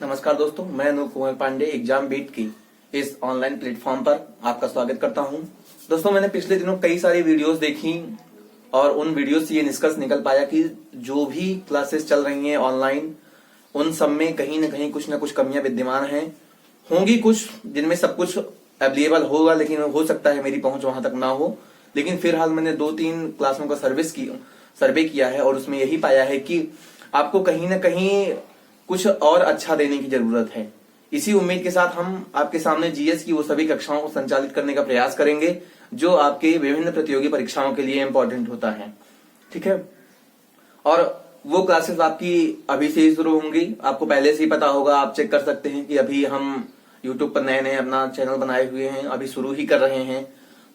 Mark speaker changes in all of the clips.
Speaker 1: नमस्कार दोस्तों, मैं अनूप कुमार पांडे एग्जाम बीट की इस ऑनलाइन प्लेटफॉर्म पर आपका स्वागत करता हूं। दोस्तों, मैंने पिछले दिनों कई सारी वीडियोस देखी और उन वीडियोस से ये निष्कर्ष निकल पाया कि जो भी क्लासेस चल रही हैं ऑनलाइन, उन सब में कहीं ना कुछ कमियां विद्यमान हैं। होंगी कुछ जिनमें सब कुछ अवेलेबल होगा, लेकिन हो सकता है मेरी पहुंच वहां तक ना हो। लेकिन फिलहाल मैंने 2-3 क्लासों का सर्वे किया है और उसमें यही पाया है कि आपको कहीं ना कहीं कुछ और अच्छा देने की जरूरत है। इसी उम्मीद के साथ हम आपके सामने जीएस की वो सभी कक्षाओं को संचालित करने का प्रयास करेंगे जो आपके विभिन्न प्रतियोगी परीक्षाओं के लिए इंपॉर्टेंट होता है। ठीक है, और वो क्लासेस आपकी अभी से ही शुरू होंगी। आपको पहले से ही पता होगा, आप चेक कर सकते हैं कि अभी हम यूट्यूब पर नए अपना चैनल बनाए हुए हैं, अभी शुरू ही कर रहे हैं।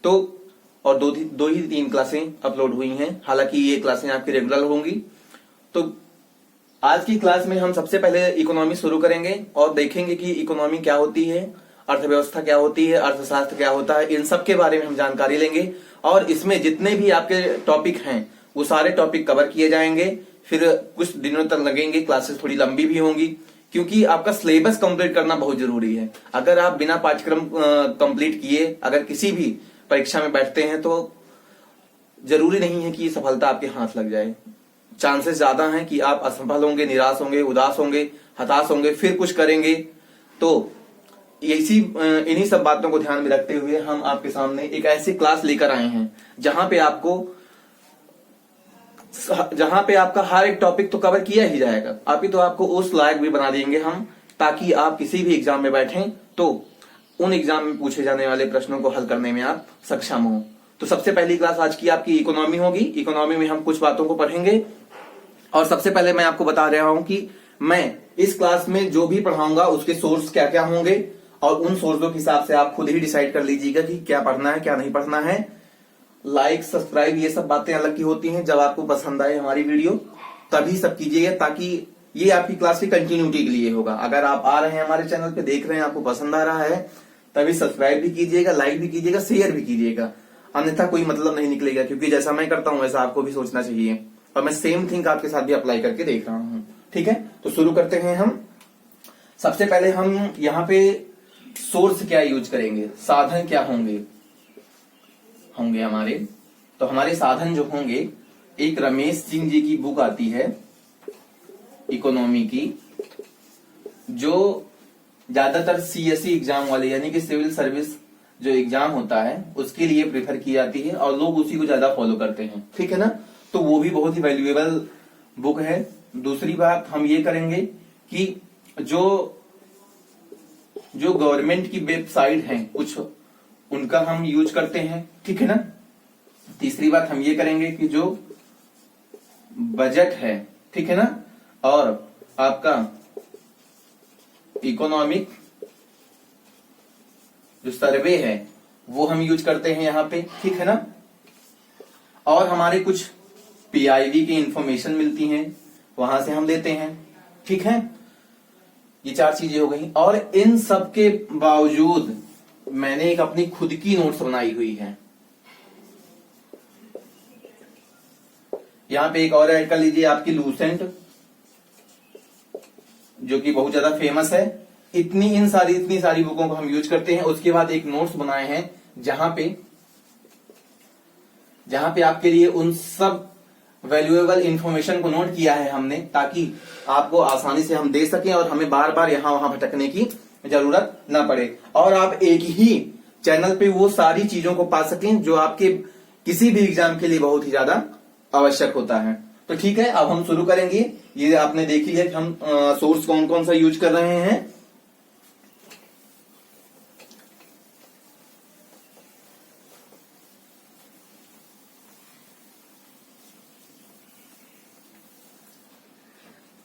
Speaker 1: तो और दो ही 3 क्लासें अपलोड हुई हैं। हालांकि ये क्लासें आपकी रेगुलर होंगी। तो आज की क्लास में हम सबसे पहले इकोनॉमी शुरू करेंगे और देखेंगे कि इकोनॉमी क्या होती है, अर्थव्यवस्था क्या होती है, अर्थशास्त्र क्या होता है। इन सब के बारे में हम जानकारी लेंगे और इसमें जितने भी आपके टॉपिक हैं वो सारे टॉपिक कवर किए जाएंगे। फिर कुछ दिनों तक लगेंगे, क्लासेस थोड़ी लंबी भी होंगी क्योंकि आपका सिलेबस कंप्लीट करना बहुत जरूरी है। अगर आप बिना पाठ्यक्रम कंप्लीट किए अगर किसी भी परीक्षा में बैठते हैं तो जरूरी नहीं है कि सफलता आपके हाथ लग जाए। चांसेस ज्यादा हैं कि आप असफल होंगे, निराश होंगे, उदास होंगे, हताश होंगे, फिर कुछ करेंगे। तो इन्हीं सब बातों को ध्यान में रखते हुए हम आपके सामने एक ऐसी क्लास लेकर आए हैं जहां पे आपका हर एक टॉपिक तो कवर किया ही जाएगा, अभी तो आपको उस लायक भी बना देंगे हम, ताकि आप किसी भी एग्जाम में बैठें तो उन एग्जाम में पूछे जाने वाले प्रश्नों को हल करने में आप सक्षम हो। तो सबसे पहली क्लास आज की आपकी इकोनॉमी होगी। इकोनॉमी में हम कुछ बातों को पढ़ेंगे और सबसे पहले मैं आपको बता रहा हूं कि मैं इस क्लास में जो भी पढ़ाऊंगा उसके सोर्स क्या क्या होंगे और उन सोर्सों के हिसाब से आप खुद ही डिसाइड कर लीजिएगा कि क्या पढ़ना है क्या नहीं पढ़ना है। लाइक, सब्सक्राइब, ये सब बातें अलग की होती हैं। जब आपको पसंद आए हमारी वीडियो तभी सब कीजिएगा, ताकि ये आपकी क्लास की कंटिन्यूटी के लिए होगा। अगर आप आ रहे हैं हमारे चैनल पे, देख रहे हैं, आपको पसंद आ रहा है, तभी सब्सक्राइब भी कीजिएगा, लाइक भी कीजिएगा, शेयर भी कीजिएगा। अन्यथा कोई मतलब नहीं निकलेगा, क्योंकि जैसा मैं करता हूं वैसा आपको भी सोचना चाहिए और मैं सेम थिंग आपके साथ भी अप्लाई करके देख रहा हूं। ठीक है, तो शुरू करते हैं हम। सबसे पहले हम यहाँ पे सोर्स क्या यूज करेंगे, साधन क्या होंगे हमारे। तो हमारे साधन जो होंगे, एक रमेश सिंह जी की बुक आती है इकोनॉमी की, जो ज्यादातर सीएसई एग्जाम वाले यानी कि सिविल सर्विस जो एग्जाम होता है उसके लिए प्रेफर की जाती है और लोग उसी को ज्यादा फॉलो करते हैं। ठीक है ना, तो वो भी बहुत ही वैल्यूएबल बुक है। दूसरी बात हम ये करेंगे कि जो गवर्नमेंट की वेबसाइट है कुछ, उनका हम यूज करते हैं। ठीक है ना। तीसरी बात हम ये करेंगे कि जो बजट है, ठीक है ना, और आपका इकोनॉमिक जो सर्वे है वो हम यूज करते हैं यहाँ पे। ठीक है ना, और हमारे कुछ पीआईबी की इंफॉर्मेशन मिलती हैं, वहां से हम लेते हैं। ठीक है, ये 4 चीजें हो गई। और इन सब के बावजूद मैंने एक अपनी खुद की नोट्स बनाई हुई है। यहां पे एक और ऐड कर लीजिए, आपकी लूसेंट, जो कि बहुत ज्यादा फेमस है। इतनी सारी बुकों को हम यूज करते हैं। उसके बाद एक नोट्स बनाए हैं जहां पे आपके लिए उन सब वैल्यूएबल इंफॉर्मेशन को नोट किया है हमने, ताकि आपको आसानी से हम दे सकें और हमें बार बार यहां वहां भटकने की जरूरत ना पड़े और आप एक ही चैनल पे वो सारी चीजों को पा सकें जो आपके किसी भी एग्जाम के लिए बहुत ही ज्यादा आवश्यक होता है। तो ठीक है, अब हम शुरू करेंगे। ये आपने देख लिया कि हम सोर्स कौन कौन सा यूज कर रहे हैं।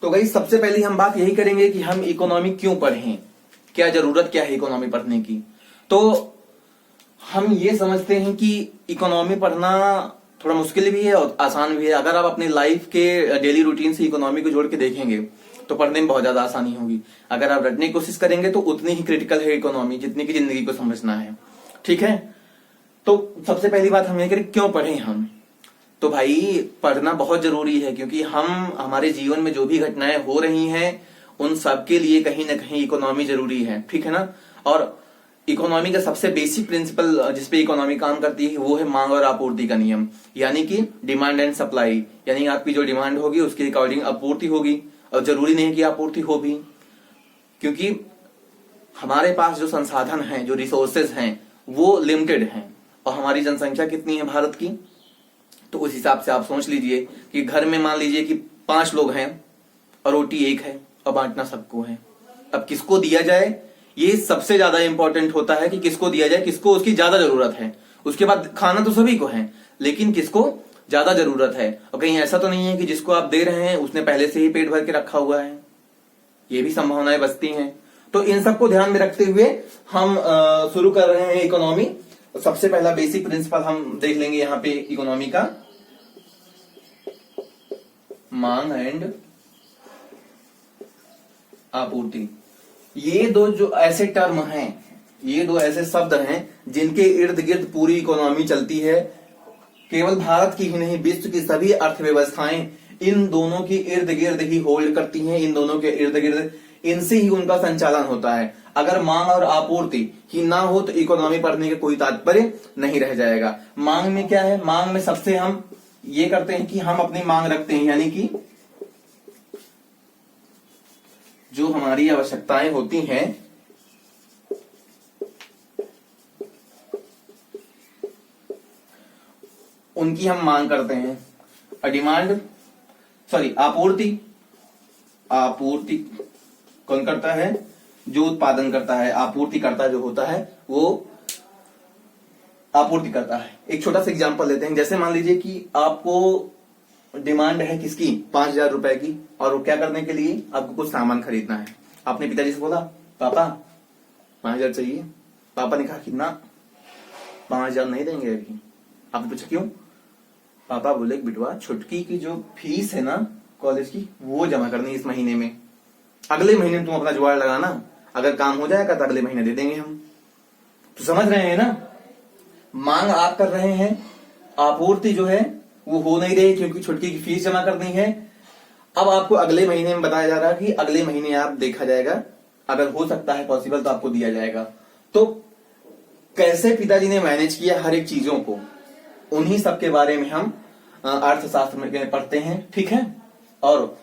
Speaker 1: तो भाई सबसे पहले हम बात यही करेंगे कि हम इकोनॉमी क्यों पढ़ें, क्या जरूरत क्या है इकोनॉमी पढ़ने की। तो हम ये समझते हैं कि इकोनॉमी पढ़ना थोड़ा मुश्किल भी है और आसान भी है। अगर आप अपने लाइफ के डेली रूटीन से इकोनॉमी को जोड़ के देखेंगे तो पढ़ने में बहुत ज्यादा आसानी होगी। अगर आप रटने की कोशिश करेंगे तो उतनी ही क्रिटिकल है इकोनॉमी जितनी की जिंदगी को समझना है। ठीक है, तो सबसे पहली बात हम ये करें क्यों पढ़ें हम। तो भाई पढ़ना बहुत जरूरी है, क्योंकि हम हमारे जीवन में जो भी घटनाएं हो रही हैं उन सब के लिए कहीं ना कहीं इकोनॉमी जरूरी है, ठीक है ना। और इकोनॉमी का सबसे बेसिक प्रिंसिपल जिसपे इकोनॉमी काम करती है वो है मांग और आपूर्ति का नियम, यानी कि डिमांड एंड सप्लाई। यानी आपकी जो डिमांड होगी उसके अकॉर्डिंग आपूर्ति होगी, और जरूरी नहीं कि आपूर्ति हो भी, क्योंकि हमारे पास जो संसाधन हैं, जो रिसोर्सेज हैं वो लिमिटेड हैं, और हमारी जनसंख्या कितनी है भारत की, तो उस हिसाब से आप सोच लीजिए कि घर में मान लीजिए कि 5 लोग हैं और रोटी 1 है और बांटना सबको है। अब किसको दिया जाए, ये सबसे ज्यादा इंपॉर्टेंट होता है कि किसको दिया जाए, किसको उसकी ज्यादा जरूरत है। उसके बाद खाना तो सभी को है, लेकिन किसको ज्यादा जरूरत है। और कहीं ऐसा तो नहीं है कि जिसको आप दे रहे हैं उसने पहले से ही पेट भर के रखा हुआ है, ये भी संभावनाएं बचती हैं। तो इन सबको ध्यान में रखते हुए हम शुरू कर रहे हैं इकोनॉमी। सबसे पहला बेसिक प्रिंसिपल हम देख लेंगे यहाँ पे इकोनॉमी का, मांग एंड आपूर्ति। ये दो जो ऐसे टर्म हैं, ये दो ऐसे शब्द हैं जिनके इर्द गिर्द पूरी इकोनॉमी चलती है। केवल भारत की ही नहीं, विश्व की सभी अर्थव्यवस्थाएं इन दोनों के इर्द गिर्द ही होल्ड करती हैं, इन दोनों के इर्द गिर्द, इनसे ही उनका संचालन होता है। अगर मांग और आपूर्ति ही ना हो तो इकोनॉमी पढ़ने का कोई तात्पर्य नहीं रह जाएगा। मांग में क्या है, मांग में सबसे हम ये करते हैं कि हम अपनी मांग रखते हैं, यानी कि जो हमारी आवश्यकताएं होती हैं उनकी हम मांग करते हैं। आपूर्ति कौन करता है, जो उत्पादन करता है। आपूर्ति करता जो होता है वो आपूर्ति करता है। एक छोटा सा एग्जांपल लेते हैं, जैसे मान लीजिए कि आपको डिमांड है किसकी, 5,000 रुपए की, और वो क्या करने के लिए, आपको कुछ सामान खरीदना है। आपने पिताजी से बोला पापा 5,000 चाहिए, पापा ने कहा कि ना 5,000 नहीं देंगे अभी। आपने पूछा क्यों, पापा बोले बिटवा छुटकी की जो फीस है ना कॉलेज की वो जमा करनी इस महीने में, अगले महीने तुम अपना जुगाड़ लगाना, अगर काम हो जाएगा तो अगले महीने दे देंगे हम। तो समझ रहे हैं ना, मांग आप कर रहे हैं, आपूर्ति जो है वो हो नहीं रही क्योंकि छुटकी की फीस जमा करनी है। अब आपको अगले महीने में बताया जा रहा है कि अगले महीने आप देखा जाएगा, अगर हो सकता है पॉसिबल तो आपको दिया जाएगा। तो कैसे पिताजी ने मैनेज किया हर एक चीजों को, उन्हीं सब के बारे में हम अर्थशास्त्र में पढ़ते हैं, ठीक है। और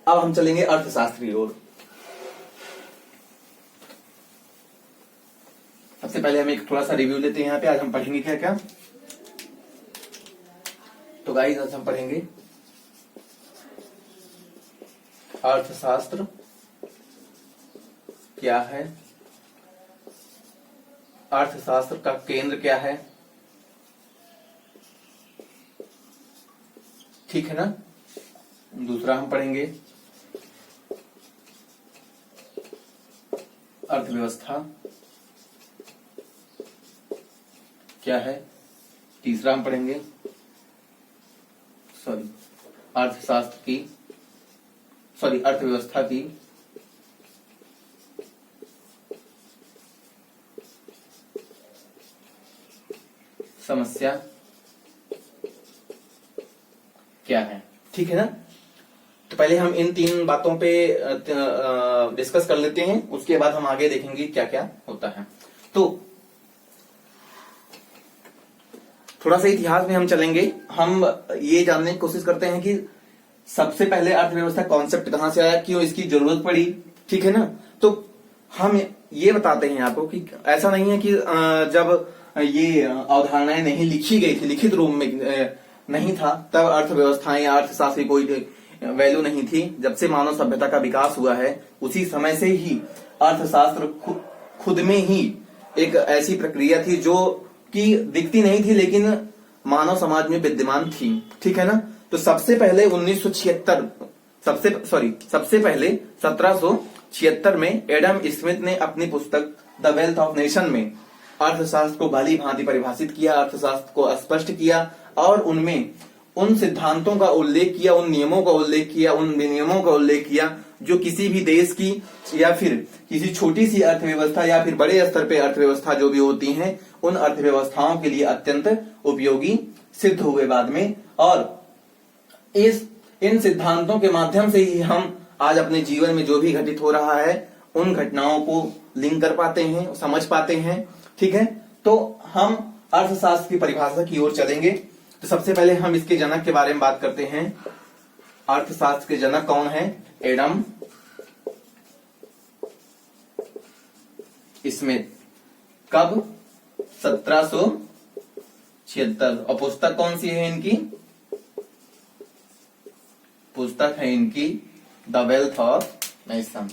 Speaker 1: अब हम चलेंगे अर्थशास्त्र की ओर। सबसे पहले हम एक थोड़ा सा रिव्यू लेते हैं यहाँ पे। आज हम पढ़ेंगे क्या क्या, तो गाइस आज हम पढ़ेंगे अर्थशास्त्र क्या है, अर्थशास्त्र का केंद्र क्या है, ठीक है ना। दूसरा हम पढ़ेंगे अर्थव्यवस्था क्या है। तीसरा हम पढ़ेंगे अर्थव्यवस्था की समस्या क्या है, ठीक है ना। तो पहले हम इन 3 बातों पे डिस्कस कर लेते हैं, उसके बाद हम आगे देखेंगे क्या क्या होता है। तो थोड़ा सा इतिहास में हम चलेंगे, हम ये जानने की कोशिश करते हैं कि सबसे पहले अर्थव्यवस्था कॉन्सेप्ट कहां से आया, क्यों इसकी जरूरत पड़ी, ठीक है ना। तो हम ये बताते हैं आपको कि ऐसा नहीं है कि जब ये अवधारणाएं नहीं लिखी गई थी, लिखित रूप में नहीं था, तब अर्थव्यवस्थाएं या अर्थशास्त्र की कोई वैल्यू नहीं थी। जब से मानव सभ्यता का विकास हुआ है उसी समय से ही अर्थशास्त्र खुद में ही एक ऐसी प्रक्रिया थी जो कि दिखती नहीं थी लेकिन मानव समाज में विद्यमान थी, ठीक है ना। तो सबसे पहले 1776 में एडम स्मिथ ने अपनी पुस्तक द वेल्थ ऑफ नेशन में अर्थशास्त्र को भली भांति परिभाषित किया, अर्थशास्त्र को स्पष्ट किया और उनमें उन सिद्धांतों का उल्लेख किया, उन नियमों का उल्लेख किया, उन विनियमों का उल्लेख किया जो किसी भी देश की या फिर किसी छोटी सी अर्थव्यवस्था या फिर बड़े स्तर पे अर्थव्यवस्था जो भी होती हैं उन अर्थव्यवस्थाओं के लिए अत्यंत उपयोगी सिद्ध हुए बाद में। और इन सिद्धांतों के माध्यम से ही हम आज अपने जीवन में जो भी घटित हो रहा है उन घटनाओं को लिंक कर पाते हैं, समझ पाते हैं। ठीक है, तो हम अर्थशास्त्र की परिभाषा की ओर चलेंगे। तो सबसे पहले हम इसके जनक के बारे में बात करते हैं। अर्थशास्त्र के जनक कौन है? Adam Smith. कब? 1776। और पुस्तक कौन सी है इनकी? पुस्तक है इनकी the wealth of nation.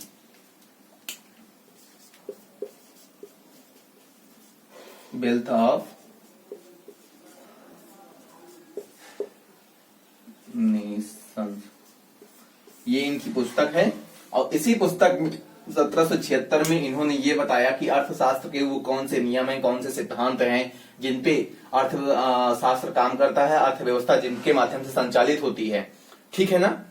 Speaker 1: Wealth of nation, ये इनकी पुस्तक है। और इसी पुस्तक में 1776 में इन्होंने ये बताया कि अर्थशास्त्र के वो कौन से नियम हैं, कौन से सिद्धांत हैं जिनपे अर्थशास्त्र काम करता है, अर्थव्यवस्था जिनके माध्यम से संचालित होती है। ठीक है ना।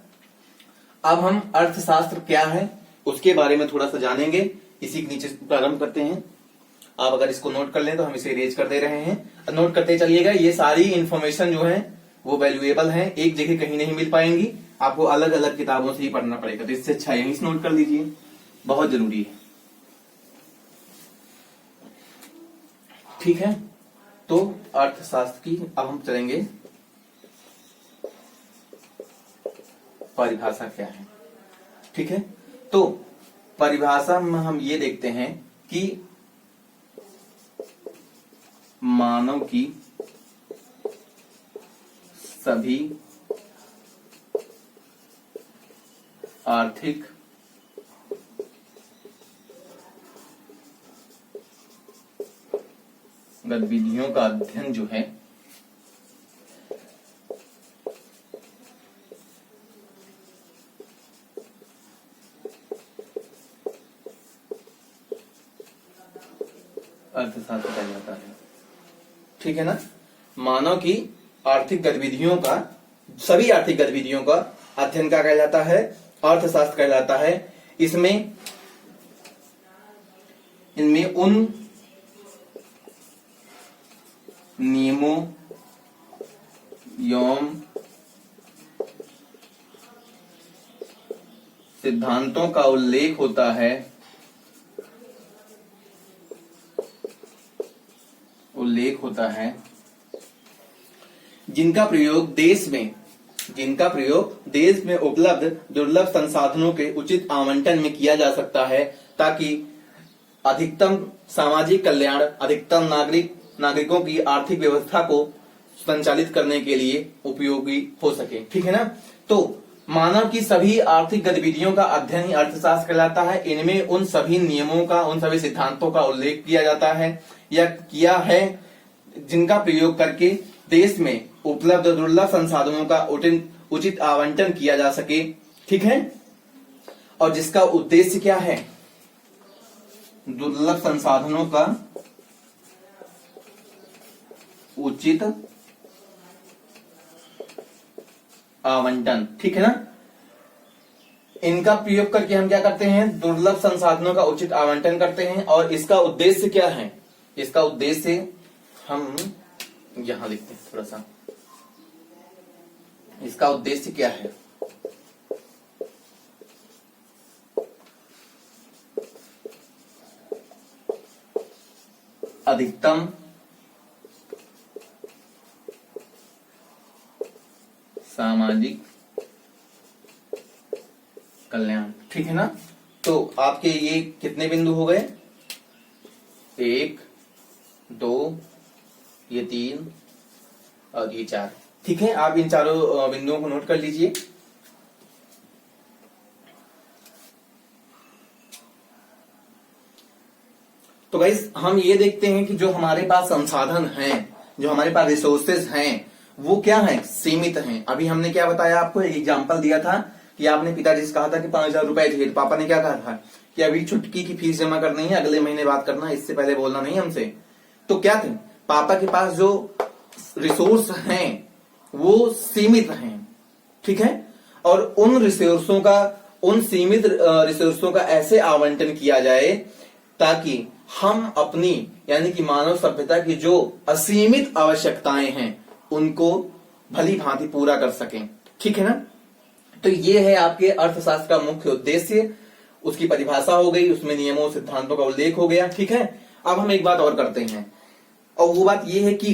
Speaker 1: अब हम अर्थशास्त्र क्या है उसके बारे में थोड़ा सा जानेंगे। इसी के नीचे प्रारंभ करते हैं। आप अगर इसको नोट कर लें तो हम इसे इरेज कर दे रहे हैं। नोट करते चलिएगा। ये सारी इंफॉर्मेशन जो है वो वैल्यूएबल है, एक जगह कहीं नहीं मिल पाएंगी, आपको अलग अलग किताबों से ही पढ़ना पड़ेगा। तो इससे अच्छा यहीं से नोट कर लीजिए, बहुत जरूरी है। ठीक है, तो अर्थशास्त्र की अब हम चलेंगे परिभाषा क्या है। ठीक है, तो परिभाषा में हम ये देखते हैं कि मानव की सभी आर्थिक गतिविधियों का अध्ययन जो है अर्थशास्त्र कहलाता है। ठीक है ना। मानव की आर्थिक गतिविधियों का, सभी आर्थिक गतिविधियों का अध्ययन क्या कहलाता है? अर्थशास्त्र कहलाता है। इनमें उन नियमों एवं सिद्धांतों का उल्लेख होता है जिनका प्रयोग देश में उपलब्ध दुर्लभ संसाधनों के उचित आवंटन में किया जा सकता है, ताकि अधिकतम सामाजिक कल्याण, अधिकतम नागरिकों की आर्थिक व्यवस्था को संचालित करने के लिए उपयोगी हो सके। ठीक है ना। तो मानव की सभी आर्थिक गतिविधियों का अध्ययन ही अर्थशास्त्र कहलाता है। इनमें उन सभी नियमों का, उन सभी सिद्धांतों का उल्लेख किया जाता है या किया है जिनका प्रयोग करके देश में उपलब्ध दुर्लभ संसाधनों का उचित आवंटन किया जा सके। ठीक है, और जिसका उद्देश्य क्या है? दुर्लभ संसाधनों का उचित आवंटन। ठीक है ना। इनका प्रयोग करके हम क्या करते हैं? दुर्लभ संसाधनों का उचित आवंटन करते हैं। और इसका उद्देश्य क्या है? इसका उद्देश्य हम यहां लिखते हैं थोड़ा सा। इसका उद्देश्य क्या है? अधिकतम सामाजिक कल्याण। ठीक है ना। तो आपके ये कितने बिंदु हो गए? 1, 2, ये 3 और ये 4। ठीक है, आप इन चारों बिंदुओं को नोट कर लीजिए। तो गाइस हम ये देखते हैं कि जो हमारे पास संसाधन हैं, जो हमारे पास रिसोर्सेज हैं, वो क्या हैं? सीमित हैं। अभी हमने क्या बताया आपको? एक एग्जांपल दिया था कि आपने पिताजी से कहा था कि 5000 रुपए चाहिए, तो पापा ने क्या कहा था कि अभी छुटकी की फीस जमा करनी है, अगले महीने बात करना, इससे पहले बोलना नहीं हमसे। तो क्या थे? पापा के पास जो रिसोर्स हैं वो सीमित हैं। ठीक है, और उन रिसोर्सों का, उन सीमित रिसोर्सों का ऐसे आवंटन किया जाए ताकि हम अपनी, यानी कि मानव सभ्यता की जो असीमित आवश्यकताएं हैं उनको भली भांति पूरा कर सकें। ठीक है ना। तो ये है आपके अर्थशास्त्र का मुख्य उद्देश्य। उसकी परिभाषा हो गई, उसमें नियमों सिद्धांतों का उल्लेख हो गया। ठीक है, अब हम एक बात और करते हैं, और वो बात ये है कि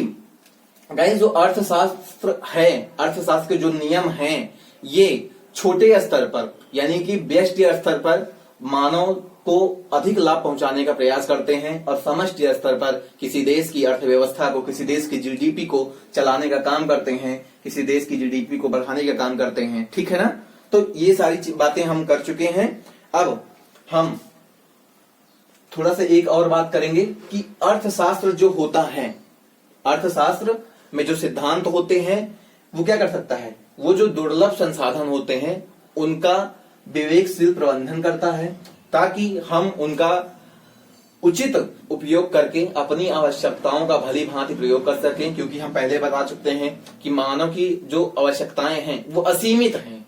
Speaker 1: गाइस जो अर्थशास्त्र है, अर्थशास्त्र के जो नियम हैं, ये छोटे स्तर पर यानी कि व्यष्टि स्तर पर मानव को अधिक लाभ पहुंचाने का प्रयास करते हैं, और समष्टि स्तर पर किसी देश की अर्थव्यवस्था को, किसी देश की जीडीपी को चलाने का काम करते हैं, किसी देश की जीडीपी को बढ़ाने का काम करते हैं। ठीक है ना, तो ये सारी बातें हम कर चुके हैं। अब हम थोड़ा सा एक और बात करेंगे कि अर्थशास्त्र जो होता है, अर्थशास्त्र में जो सिद्धांत होते हैं वो क्या कर सकता है, वो जो दुर्लभ संसाधन होते हैं उनका विवेकशील प्रबंधन करता है, ताकि हम उनका उचित उपयोग करके अपनी आवश्यकताओं का भली भांति प्रयोग कर सकें। क्योंकि हम पहले बता चुके हैं कि मानव की जो आवश्यकताएं हैं वो असीमित हैं,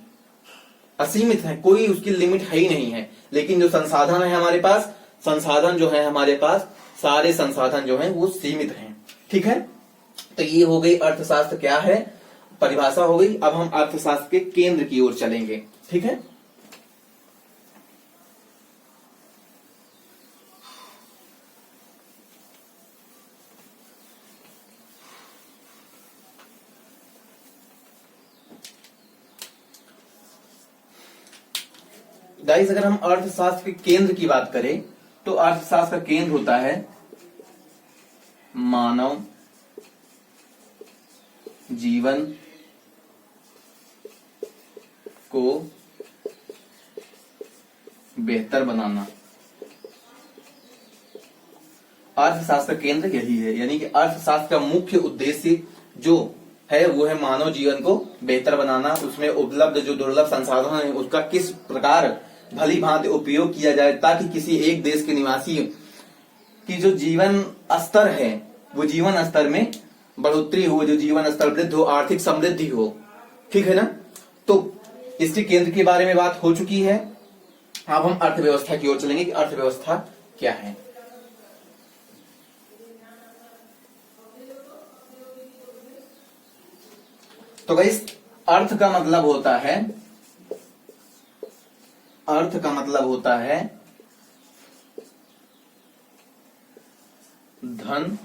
Speaker 1: असीमित है, कोई उसकी लिमिट है ही नहीं है। लेकिन जो संसाधन है हमारे पास, संसाधन जो है हमारे पास, सारे संसाधन जो हैं वो सीमित हैं। ठीक है, तो ये हो गई अर्थशास्त्र क्या है, परिभाषा हो गई। अब हम अर्थशास्त्र के केंद्र की ओर चलेंगे। ठीक है, गाइस अगर हम अर्थशास्त्र के केंद्र की बात करें तो अर्थशास्त्र का केंद्र होता है मानव जीवन को बेहतर बनाना। अर्थशास्त्र केंद्र यही है, यानी कि अर्थशास्त्र का मुख्य उद्देश्य जो है वो है मानव जीवन को बेहतर बनाना। उसमें उपलब्ध जो दुर्लभ संसाधन है उसका किस प्रकार भली भांति उपयोग किया जाए, ताकि किसी एक देश के निवासी की जो जीवन स्तर है वो जीवन स्तर में बढ़ोतरी हो, जो जीवन स्तर वृद्धि हो, आर्थिक समृद्धि हो। ठीक है ना, तो इसके केंद्र के बारे में बात हो चुकी है। अब हम अर्थव्यवस्था की ओर चलेंगे कि अर्थव्यवस्था क्या है। तो गाइस अर्थ का मतलब होता है, अर्थ का मतलब होता है धन,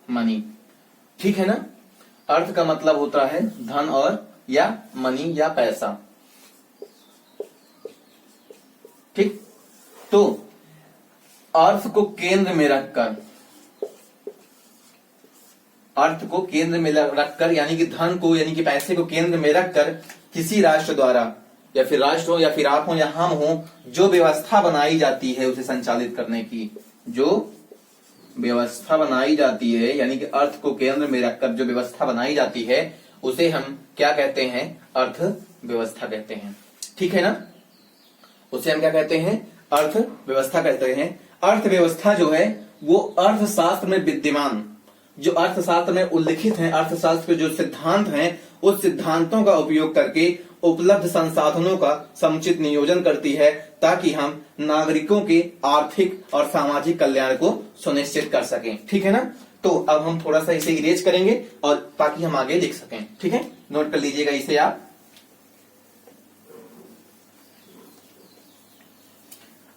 Speaker 1: मनी। ठीक है ना, अर्थ का मतलब होता है धन और या मनी या पैसा। ठीक, तो अर्थ को केंद्र में रखकर, अर्थ को केंद्र में रखकर यानी कि धन को यानी कि पैसे को केंद्र में रखकर किसी राष्ट्र द्वारा, या फिर राष्ट्र हो या फिर आप हो या हम हो, जो व्यवस्था बनाई जाती है उसे संचालित करने की, जो व्यवस्था बनाई जाती है यानी कि अर्थ को केंद्र में रखकर जो व्यवस्था बनाई जाती है उसे हम क्या कहते हैं, अर्थव्यवस्था कहते हैं। ठीक है ना, उसे हम क्या कहते हैं, अर्थव्यवस्था कहते हैं। अर्थव्यवस्था जो है वो अर्थशास्त्र में विद्यमान, जो अर्थशास्त्र में उल्लिखित हैं, अर्थशास्त्र के जो सिद्धांत हैं उस सिद्धांतों का उपयोग करके उपलब्ध संसाधनों का समुचित नियोजन करती है, ताकि हम नागरिकों के आर्थिक और सामाजिक कल्याण को सुनिश्चित कर सकें। ठीक है ना, तो अब हम थोड़ा सा इसे इरेज करेंगे और ताकि हम आगे लिख सकें। ठीक है, नोट कर लीजिएगा इसे आप।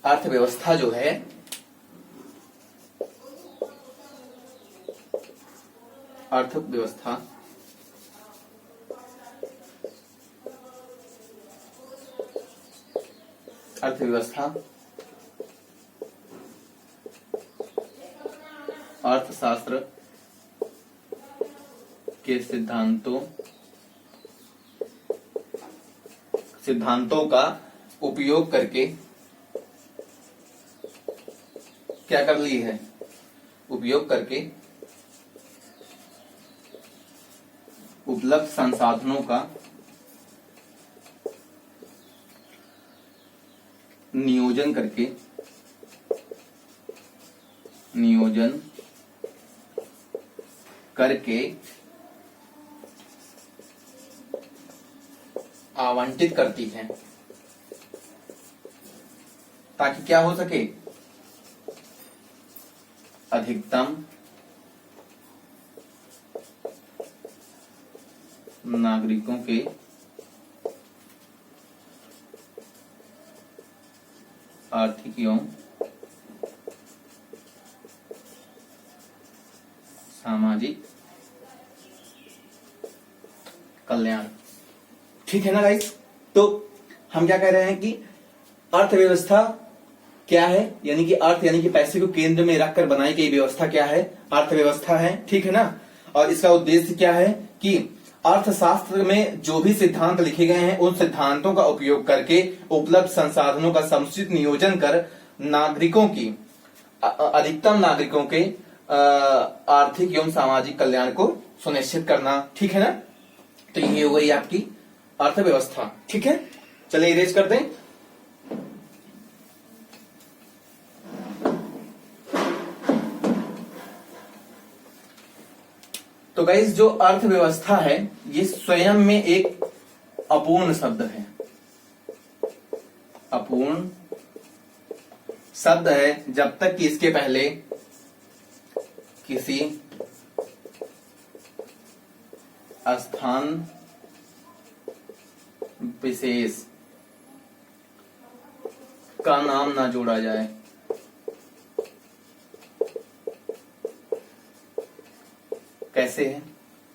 Speaker 1: अर्थव्यवस्था जो है अर्थव्यवस्था अर्थव्यवस्था अर्थशास्त्र के सिद्धांतों का उपयोग करके क्या कर ली है, उपयोग करके उपलब्ध संसाधनों का नियोजन करके आवंटित करती है, ताकि क्या हो सके, अधिकतम नागरिकों के आर्थिक एवं सामाजिक कल्याण। ठीक है ना गाइस। तो हम क्या कह रहे हैं कि अर्थव्यवस्था क्या है, यानी कि अर्थ यानी कि पैसे को केंद्र में रखकर बनाई गई व्यवस्था क्या है, अर्थव्यवस्था है। ठीक है ना। और इसका उद्देश्य क्या है कि अर्थशास्त्र में जो भी सिद्धांत लिखे गए हैं उन सिद्धांतों का उपयोग करके उपलब्ध संसाधनों का समुचित नियोजन कर नागरिकों की अधिकतम नागरिकों के आर्थिक एवं सामाजिक कल्याण को सुनिश्चित करना। ठीक है ना। तो ये हो गई आपकी अर्थव्यवस्था। ठीक है, चलिए इरेज कर दें। तो गाइस जो अर्थव्यवस्था है ये स्वयं में एक अपूर्ण शब्द है, अपूर्ण शब्द है जब तक कि इसके पहले किसी स्थान विशेष का नाम ना जोड़ा जाए। कैसे है?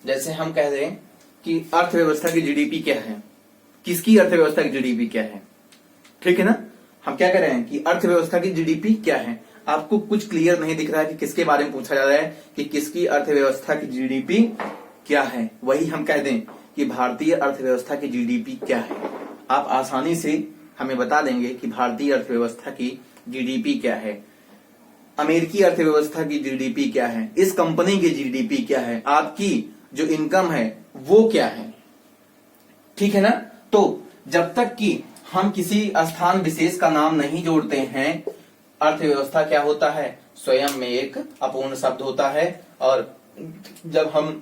Speaker 1: जैसे हम कह रहे हैं कि अर्थव्यवस्था की जीडीपी क्या है, किसकी अर्थव्यवस्था की जीडीपी क्या है। ठीक है ना। हम क्या कह रहे हैं कि अर्थव्यवस्था की जीडीपी क्या है। आपको कुछ क्लियर नहीं दिख रहा है कि किसके बारे में पूछा जा रहा है कि किसकी अर्थव्यवस्था की जीडीपी क्या है, वही हम कह दें कि भारतीय अर्थव्यवस्था की जीडीपी क्या है। आप आसानी से हमें बता देंगे कि भारतीय अर्थव्यवस्था की जीडीपी क्या है, अमेरिकी अर्थव्यवस्था की जीडीपी क्या है, इस कंपनी की जीडीपी क्या है, आपकी जो इनकम है वो क्या है। ठीक है ना। तो जब तक कि हम किसी स्थान विशेष का नाम नहीं जोड़ते हैं, अर्थव्यवस्था क्या होता है, स्वयं में एक अपूर्ण शब्द होता है। और जब हम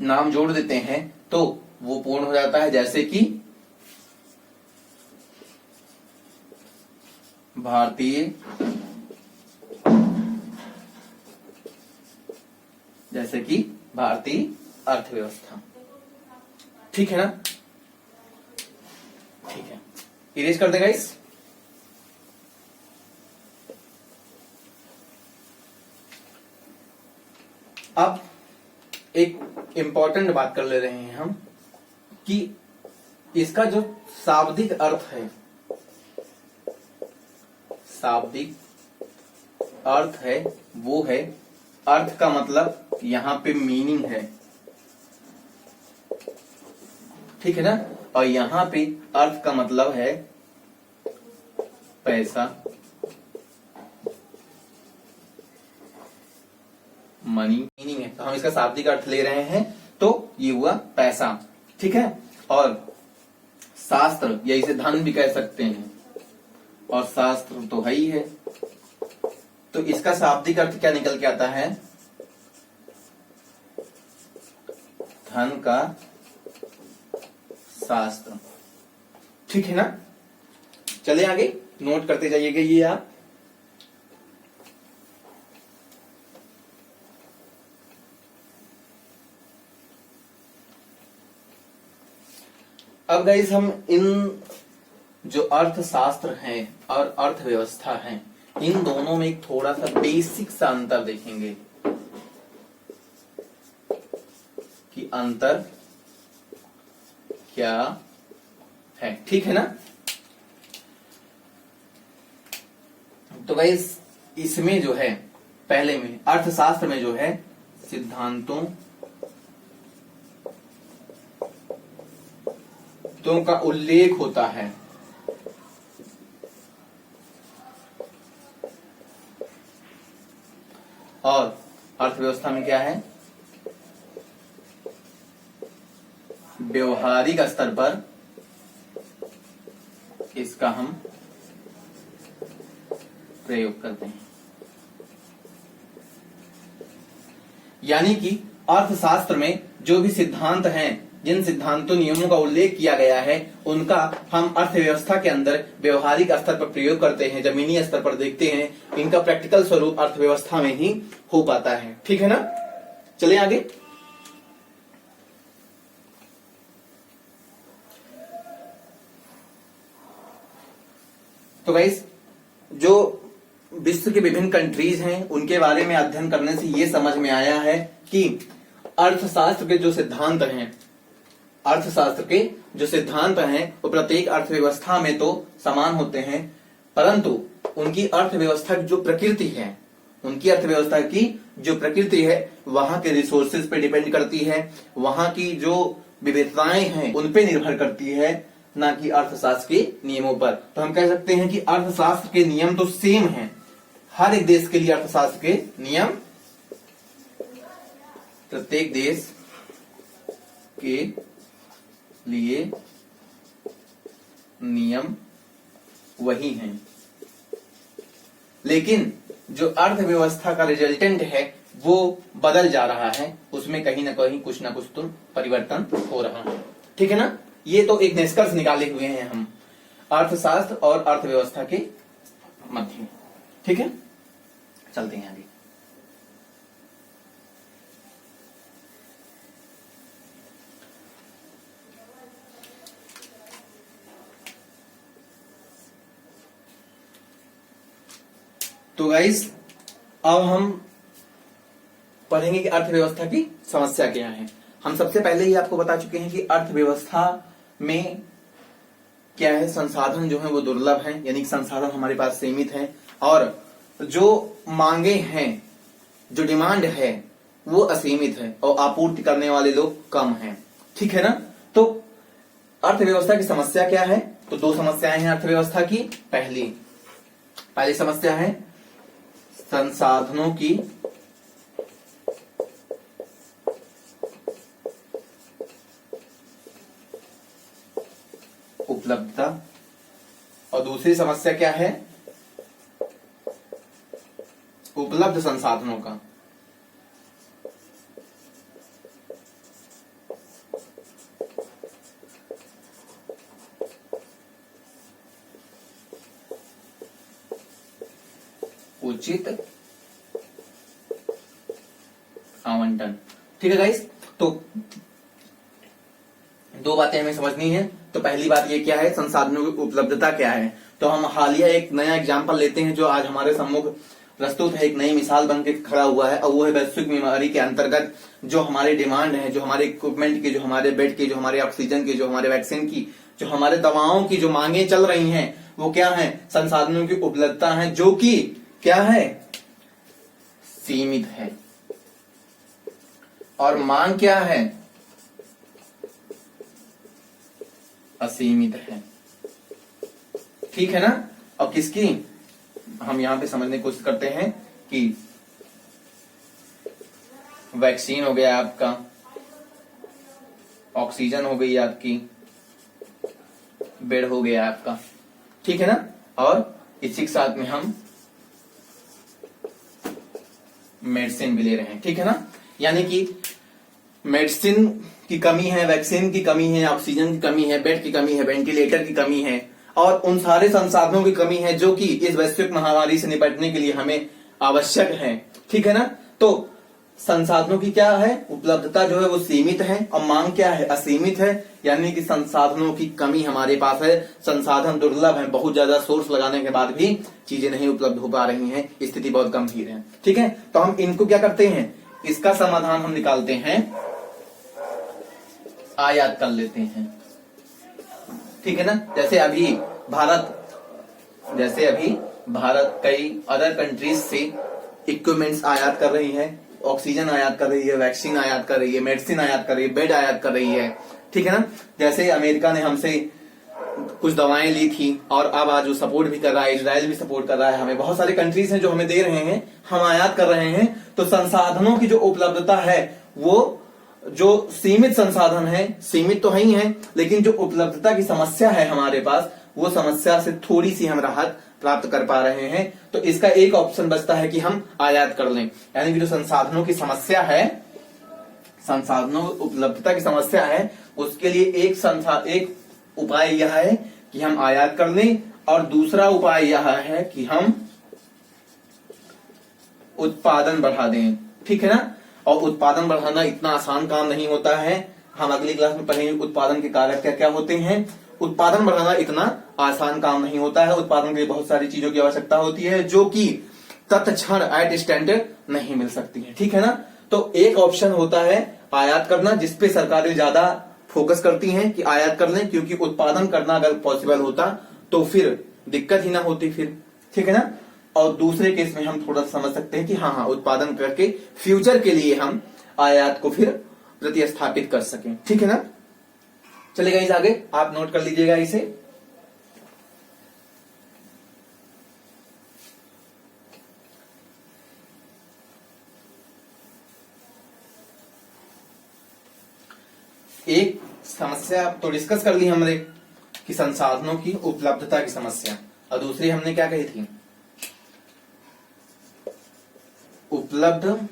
Speaker 1: नाम जोड़ देते हैं तो वो पूर्ण हो जाता है। जैसे कि भारतीय अर्थव्यवस्था। ठीक है ना। ठीक है, इरेज कर देगा इस। अब एक इंपॉर्टेंट बात कर ले रहे हैं हम कि इसका जो शाब्दिक अर्थ है, शाब्दिक अर्थ है वो है, अर्थ का मतलब यहां पे मीनिंग है। ठीक है ना। और यहां पे अर्थ का मतलब है पैसा, मनी, मीनिंग है। तो हम इसका शाब्दिक अर्थ ले रहे हैं तो ये हुआ पैसा। ठीक है। और शास्त्र या इसे धन भी कह सकते हैं, और शास्त्र तो है ही है। तो इसका शाब्दिक अर्थ क्या निकल के आता है, धन का शास्त्र। ठीक है ना। चले आगे, नोट करते जाइएगा ये आप। अब गाइस हम इन जो अर्थशास्त्र है और अर्थव्यवस्था है, इन दोनों में एक थोड़ा सा बेसिक सा अंतर देखेंगे कि अंतर क्या है। ठीक है ना। तो गाइस इसमें जो है, पहले में अर्थशास्त्र में जो है सिद्धांतों का उल्लेख होता है, और अर्थव्यवस्था में क्या है, व्यवहारिक स्तर पर इसका हम प्रयोग करते हैं। यानी कि अर्थशास्त्र में जो भी सिद्धांत हैं, जिन सिद्धांतों नियमों का उल्लेख किया गया है, उनका हम अर्थव्यवस्था के अंदर व्यवहारिक स्तर पर प्रयोग करते हैं, जमीनी स्तर पर देखते हैं। इनका प्रैक्टिकल स्वरूप अर्थव्यवस्था में ही हो पाता है। ठीक है ना। चलिए आगे। तो गाइस जो विश्व के विभिन्न कंट्रीज हैं उनके बारे में अध्ययन करने से ये समझ में आया है कि अर्थशास्त्र के जो सिद्धांत हैं, अर्थशास्त्र के जो सिद्धांत हैं वो प्रत्येक अर्थव्यवस्था में तो समान होते हैं, परंतु उनकी अर्थव्यवस्था की जो प्रकृति है, उनकी अर्थव्यवस्था की जो प्रकृति है वहां के रिसोर्सेज पे डिपेंड करती है, वहां की जो विविधताएं हैं उन पे निर्भर करती है, ना कि अर्थशास्त्र के नियमों पर। तो हम कह सकते हैं कि अर्थशास्त्र के नियम तो सेम हैं, हर एक देश के लिए अर्थशास्त्र के नियम, प्रत्येक देश के लिए नियम वही हैं, लेकिन जो अर्थव्यवस्था का रिजल्टेंट है वो बदल जा रहा है, उसमें कहीं ना कहीं कुछ ना कुछ तो परिवर्तन हो रहा है। ठीक है ना, ये तो एक निष्कर्ष निकाले हुए हैं हम अर्थशास्त्र और अर्थव्यवस्था के मध्य। ठीक है, चलते हैं आगे। तो गाइस अब हम पढ़ेंगे कि अर्थव्यवस्था की समस्या क्या है। हम सबसे पहले ही आपको बता चुके हैं कि अर्थव्यवस्था में क्या है, संसाधन जो है वो दुर्लभ है, यानी कि संसाधन हमारे पास सीमित है और जो मांगे हैं, जो डिमांड है वो असीमित है और आपूर्ति करने वाले लोग कम हैं। ठीक है ना, तो अर्थव्यवस्था की समस्या क्या है? तो दो समस्याएं हैं अर्थव्यवस्था की। पहली समस्या है संसाधनों की उपलब्धता और दूसरी समस्या क्या है? उपलब्ध संसाधनों का उचित आवंटन। ठीक है गाइस, तो दो बातें हमें समझनी है। तो पहली बात ये क्या है, संसाधनों की उपलब्धता क्या है। तो हम हालिया एक नया एग्जाम्पल लेते हैं जो आज हमारे सम्मुख प्रस्तुत है, एक नई मिसाल बन के खड़ा हुआ है और वो है वैश्विक बीमारी के अंतर्गत जो हमारे डिमांड है, जो हमारे इक्विपमेंट की, जो हमारे बेड की, जो हमारे ऑक्सीजन की, जो हमारे वैक्सीन की, जो हमारे दवाओं की जो मांगे चल रही हैं वो क्या है? संसाधनों की उपलब्धता है, जो कि क्या है? सीमित है। और मांग क्या है? असीमित है। ठीक है ना। अब किसकी हम यहां पे समझने की कोशिश करते हैं कि वैक्सीन हो गया आपका, ऑक्सीजन हो गई आपकी, बेड हो गया आपका। ठीक है ना, और इसी के साथ में हम मेडिसिन भी ले रहे हैं। ठीक है ना, यानी कि मेडिसिन की कमी है, वैक्सीन की कमी है, ऑक्सीजन की कमी है, बेड की कमी है, वेंटिलेटर की कमी है और उन सारे संसाधनों की कमी है जो कि इस वैश्विक महामारी से निपटने के लिए हमें आवश्यक है। ठीक है ना, तो संसाधनों की क्या है? उपलब्धता जो है वो सीमित है और मांग क्या है? असीमित है, यानी कि संसाधनों की कमी हमारे पास है, संसाधन दुर्लभ है, बहुत ज्यादा सोर्स लगाने के बाद भी चीजें नहीं उपलब्ध हो पा रही हैं, स्थिति बहुत गंभीर है। ठीक है, तो हम इनको क्या करते हैं, इसका समाधान हम निकालते हैं, आयात कर लेते हैं। ठीक है ना, जैसे अभी भारत कई अदर कंट्रीज से इक्विपमेंट्स आयात कर रही है, ऑक्सीजन आयात कर रही है, वैक्सीन आयात कर रही है, मेडिसिन आयात कर रही है, बेड आयात कर रही है। ठीक है ना, जैसे अमेरिका ने हमसे कुछ दवाएं ली थी और अब आज वो सपोर्ट भी कर रहा है, इजराइल भी सपोर्ट कर रहा है, हमें बहुत सारे कंट्रीज हैं जो हमें दे रहे हैं, हम आयात कर रहे हैं। तो संसाधनों की जो उपलब्धता है वो जो सीमित संसाधन है, सीमित तो है ही है, लेकिन जो उपलब्धता की समस्या है हमारे पास, वो समस्या से थोड़ी सी हम राहत प्राप्त कर पा रहे हैं। तो इसका एक ऑप्शन बचता है कि हम आयात कर लें, यानी कि जो संसाधनों की समस्या है, संसाधनों उपलब्धता की समस्या है, उसके लिए एक उपाय यह है कि हम आयात कर लें और दूसरा उपाय यह है कि हम उत्पादन बढ़ा दें। ठीक है ना, और उत्पादन बढ़ाना इतना आसान काम नहीं होता है, हम अगली क्लास में पढ़ेंगे उत्पादन के कारक क्या क्या होते हैं। उत्पादन बढ़ाना इतना आसान काम नहीं होता है। उत्पादन के लिए बहुत सारी चीजों की आवश्यकता होती है जो कि तत्क्षण एट स्टैंडर्ड नहीं मिल सकती है। ठीक है ना। तो एक ऑप्शन होता है आयात करना, जिसपे सरकारें ज्यादा फोकस करती हैं कि आयात कर लें, क्योंकि उत्पादन करना अगर पॉसिबल होता तो फिर दिक्कत ही ना होती फिर। ठीक है ना। और दूसरे केस में हम थोड़ा समझ सकते हैं कि हाँ उत्पादन करके फ्यूचर के लिए हम आयात को फिर प्रतिस्थापित कर सकें। ठीक है ना। चलेगा इस आगे आप नोट कर लीजिएगा इसे। एक समस्या तो डिस्कस कर ली हमने कि संसाधनों की उपलब्धता की समस्या, और दूसरी हमने क्या कही थी, उपलब्ध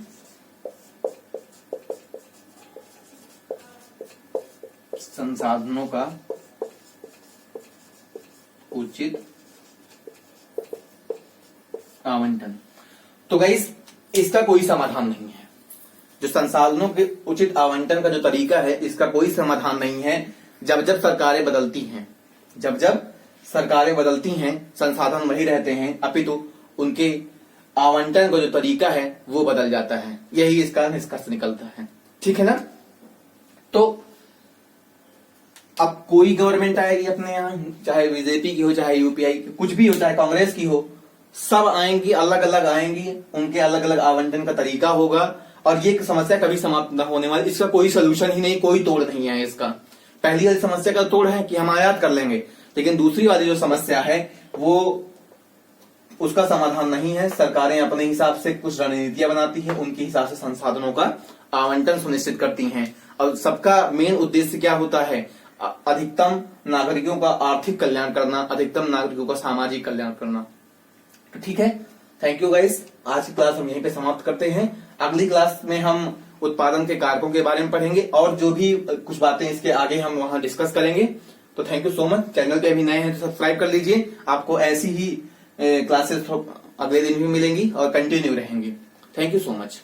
Speaker 1: संसाधनों का उचित आवंटन। तो गाइस इसका कोई समाधान नहीं है। जो संसाधनों के उचित आवंटन का जो तरीका है इसका कोई समाधान नहीं है। जब जब सरकारें बदलती हैं, जब जब सरकारें बदलती हैं संसाधन वही रहते हैं, अपितु उनके आवंटन का जो तरीका है वो बदल जाता है। यही इसका निष्कर्ष निकलता है। ठीक है ना। तो अब कोई गवर्नमेंट आएगी अपने यहाँ, चाहे बीजेपी की हो, चाहे यूपीआई की, कुछ भी हो, चाहे कांग्रेस की हो, सब आएंगी, अलग अलग आएंगी, उनके अलग अलग आवंटन का तरीका होगा और ये समस्या कभी समाप्त न होने वाली। इसका कोई सोल्यूशन ही नहीं, कोई तोड़ नहीं है इसका। पहली वाली समस्या का तोड़ है कि हम आयात कर लेंगे, लेकिन दूसरी वाली जो समस्या है वो उसका समाधान नहीं है। सरकारें अपने हिसाब से कुछ रणनीतियां बनाती हैं, उनके हिसाब से संसाधनों का आवंटन सुनिश्चित करती हैं, और सबका मेन उद्देश्य क्या होता है, अधिकतम नागरिकों का आर्थिक कल्याण करना, अधिकतम नागरिकों का सामाजिक कल्याण करना। ठीक है। Thank you guys. आज की क्लास हम यहीं पे समाप्त करते हैं। अगली क्लास में हम उत्पादन के कारकों के बारे में पढ़ेंगे और जो भी कुछ बातें इसके आगे हम वहां डिस्कस करेंगे। तो thank you so much. Channel पे अभी नए हैं तो सब्सक्राइब कर लीजिए। आपको ऐसी ही क्लासेस अगले दिन भी मिलेंगी और कंटिन्यू रहेंगी। Thank you so much.